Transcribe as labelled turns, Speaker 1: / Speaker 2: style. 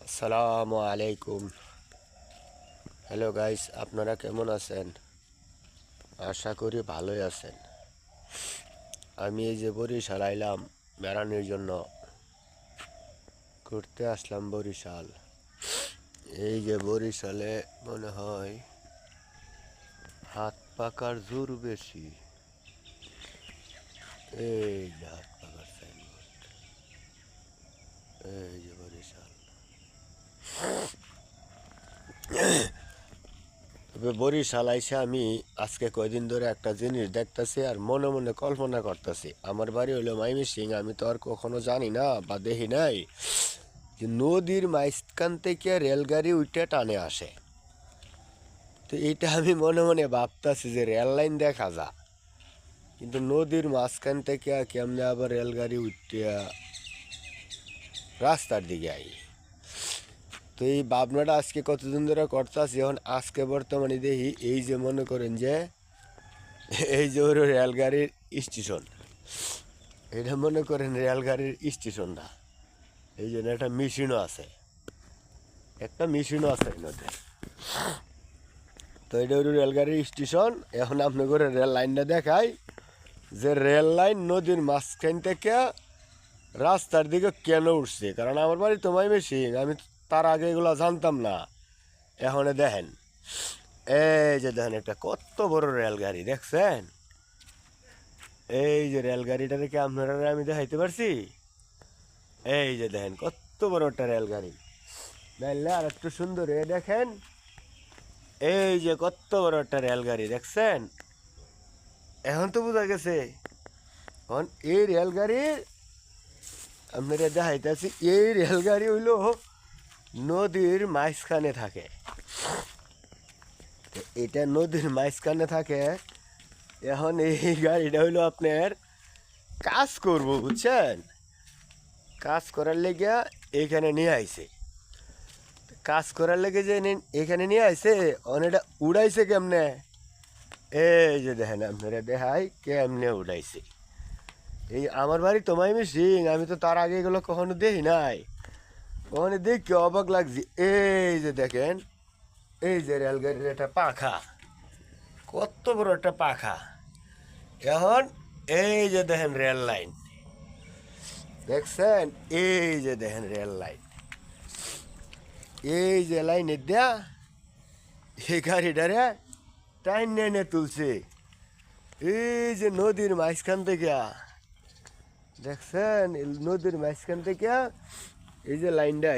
Speaker 1: আসসালামু আলাইকুম। Hello guys, আপনারা কেমন আছেন? আশা করি ভালোই আছেন। আমি এই যে বরিশাল আইলাম বেড়ানোর জন্য, ঘুরতে আসলাম বরিশাল। এই যে বরিশালে মনে হয় হাত পাকার জোর বেশি। এই যে হাত পাকার সাইনবোর্ড, এই যে বরিশাল। তবে বরিশাল আইসে আমি আজকে কয়দিন ধরে একটা জিনিস দেখতেছি আর মনে মনে কল্পনা করতেছি। আমার বাড়ি হলো ময়মনসিং, আমি তো আর কখনো জানি না বা দেখি নাই যে নদীর মাঝখান থেকে রেলগাড়ি উঠে টানে আসে। তো এইটা আমি মনে মনে ভাবতেছি যে রেল লাইন দেখা যা, কিন্তু নদীর মাঝখান থেকে কেমনে আবার রেলগাড়ি উঠে রাস্তার দিকে আই। তো এই ভাবনাটা আজকে কতদিন ধরে করতেছি। এখন আজকে বর্তমানে দেখি এই যে মনে করেন যে এই যে ওর রেলগাড়ির স্টেশন, এটা মনে করেন রেলগাড়ির স্টেশন না। এই জন্য একটা মেশিনও আছে, একটা মেশিনও আছে এটাতে। তো এটা হলো রেলগাড়ির স্টেশন। এখন আপনি করে রেল লাইনটা দেখাই যে রেল লাইন নদীর মাঝখান থেকে রাস্তার দিকে কেন উঠছে। কারণ আমার বাড়ি তো ময়মনসিং, আমি তার আগে এগুলো জানতাম না। এখন দেখেন, এই যে দেখেন একটা কত বড় রেলগাড়ি দেখছেন। এই যে রেলগাড়িটা দেখে আপনারা আমি দেখাইতে পারছি। এই যে দেখেন কত বড় একটা রেলগাড়ি, নাইলে আর একটু সুন্দর হয়ে দেখেন। এই যে কত বড় একটা রেলগাড়ি দেখছেন। এখন তো বোঝা গেছে। এখন এই রেলগাড়ির আপনারা দেখাইতেছি, এই রেলগাড়ি হইলো নদীর মাঝখানে থাকে। এটা নদীর মাঝখানে থাকে। এখন এই গাড়িটা হইলো আপনার কাজ করবো, বুঝছেন। কাজ করার লেগে এখানে নিয়ে আইছে। কাজ করার লেগে যে এখানে নিয়ে আইছে, অনেকটা উড়াইছে কেমনে। এই যে দেখেন আপনারা দেখাই কেমনে উড়াইছে। এই আমার বাড়ি তো ময়মনসিং, আমি তো তার আগে এগুলো কখনো দেখি নাই। কখনো দেখি অবাক লাগছে। এই যে দেখেন, এই যে রেলগাড়ির একটা পাখা, কত বড় একটা পাখা। এখন এই যে দেখেন রেল লাইন দেখছেন। এই যে দেখেন রেল লাইন, এই যে লাইনে দেয়া এই গাড়িটারে টাইন এনে তুলছে। এই যে নদীর মাঝখান থেকে দেখছেন, নদীর মাঝখান থেকে এই যে লাইনটা